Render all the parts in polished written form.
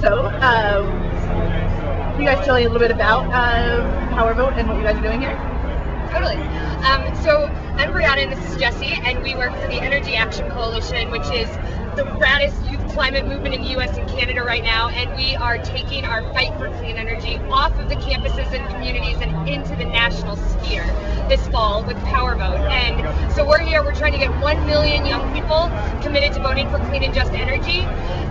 So, can you guys tell me a little bit about Power Vote and what you guys are doing here? Totally. So I'm Brianna and this is Jessy, and we work for the Energy Action Coalition, which is the raddest youth climate movement in the US and Canada right now, and we are taking our fight for clean energy off of the campuses and communities and into the national sphere this fall with Power Vote. And so we're here, we're trying to get 1 million young people committed to voting for clean and just energy,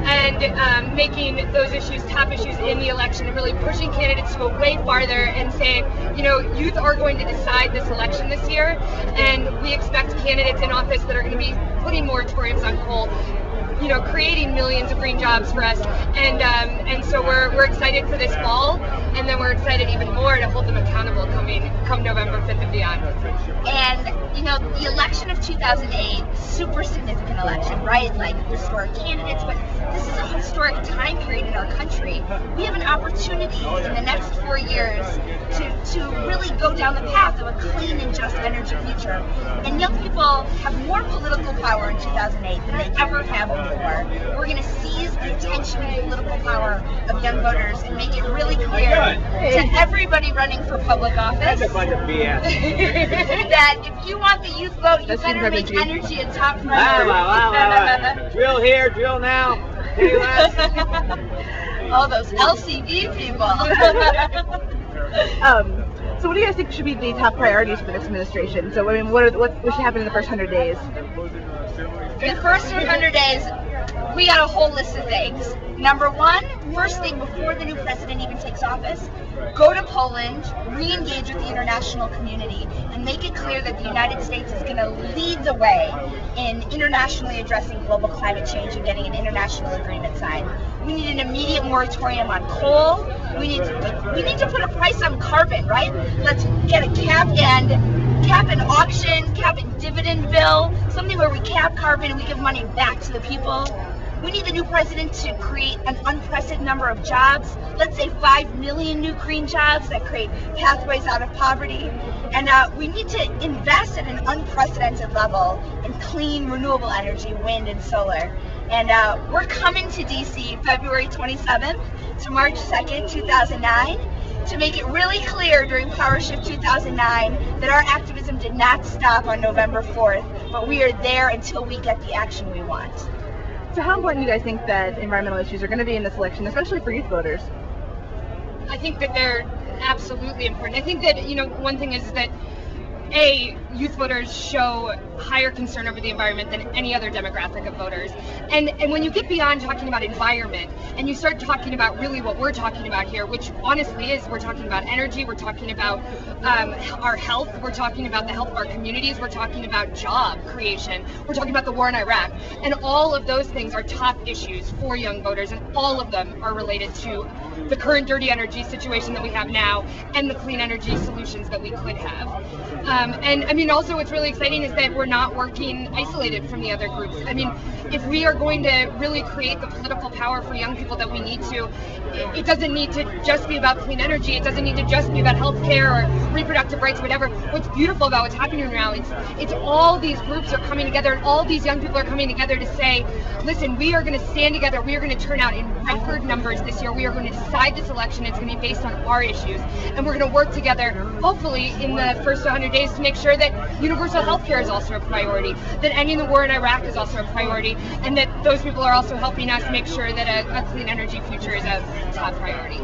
and making those issues top issues in the election, and really pushing candidates to go way farther and saying, you know, youth are going to decide this election this year, and we expect candidates in office that are going to be putting moratoriums on coal, you know, creating millions of green jobs for us, and so we're excited for this fall, and then we're excited even more to hold them accountable come November 5th and beyond. And you know, the election of 2008, super significant election, right? Like historic candidates, but this is a historic time period in our country. We have an opportunity in the next 4 years to really go down the path of a clean and just energy future. And young people have more political power in 2008 than they ever have before. We're going to seize the attention and political power of young voters and make it really clear to everybody running for public office That's a bunch of BS. that if you want the youth vote, you better make energy a top priority. Wow. Drill here, drill now. All those LCV people. So what do you guys think should be the top priorities for the next administration? So I mean, what should happen in the first 100 days? In the first 100 days, we got a whole list of things. Number one, first thing before the new president even takes office, go to Poland, re-engage with the international community, and make it clear that the United States is going to lead the way in internationally addressing global climate change and getting an international agreement signed. We need an immediate moratorium on coal. We need to put a price on carbon, right? Let's get a cap and auction, cap and dividend bill, something where we cap carbon and we give money back to the people. We need the new president to create an unprecedented number of jobs. Let's say 5 million new green jobs that create pathways out of poverty. And we need to invest at an unprecedented level in clean, renewable energy, wind and solar. And we're coming to DC February 27th to March 2nd, 2009, to make it really clear during Power Shift 2009 that our activism did not stop on November 4th, but we are there until we get the action we want. So how important do you guys think that environmental issues are going to be in this election, especially for youth voters? I think that they're absolutely important. I think that, you know, one thing is that youth voters show higher concern over the environment than any other demographic of voters. And when you get beyond talking about environment and you start talking about really what we're talking about here, which honestly is, we're talking about energy, we're talking about our health, we're talking about the health of our communities, we're talking about job creation, we're talking about the war in Iraq. And all of those things are top issues for young voters, and all of them are related to the current dirty energy situation that we have now and the clean energy solutions that we could have. And I mean, also what's really exciting is that we're not working isolated from the other groups. I mean, if we are going to really create the political power for young people that we need to, it doesn't need to just be about clean energy. It doesn't need to just be about healthcare or reproductive rights, whatever. What's beautiful about what's happening now, it's all these groups are coming together, and all these young people are coming together to say, listen, we are going to stand together. We are going to turn out in record numbers this year. We are going to decide this election. It's going to be based on our issues, and we're going to work together, hopefully in the first 100 days, to make sure that universal health care is also a priority, that ending the war in Iraq is also a priority, and that those people are also helping us make sure that a clean energy future is a top priority.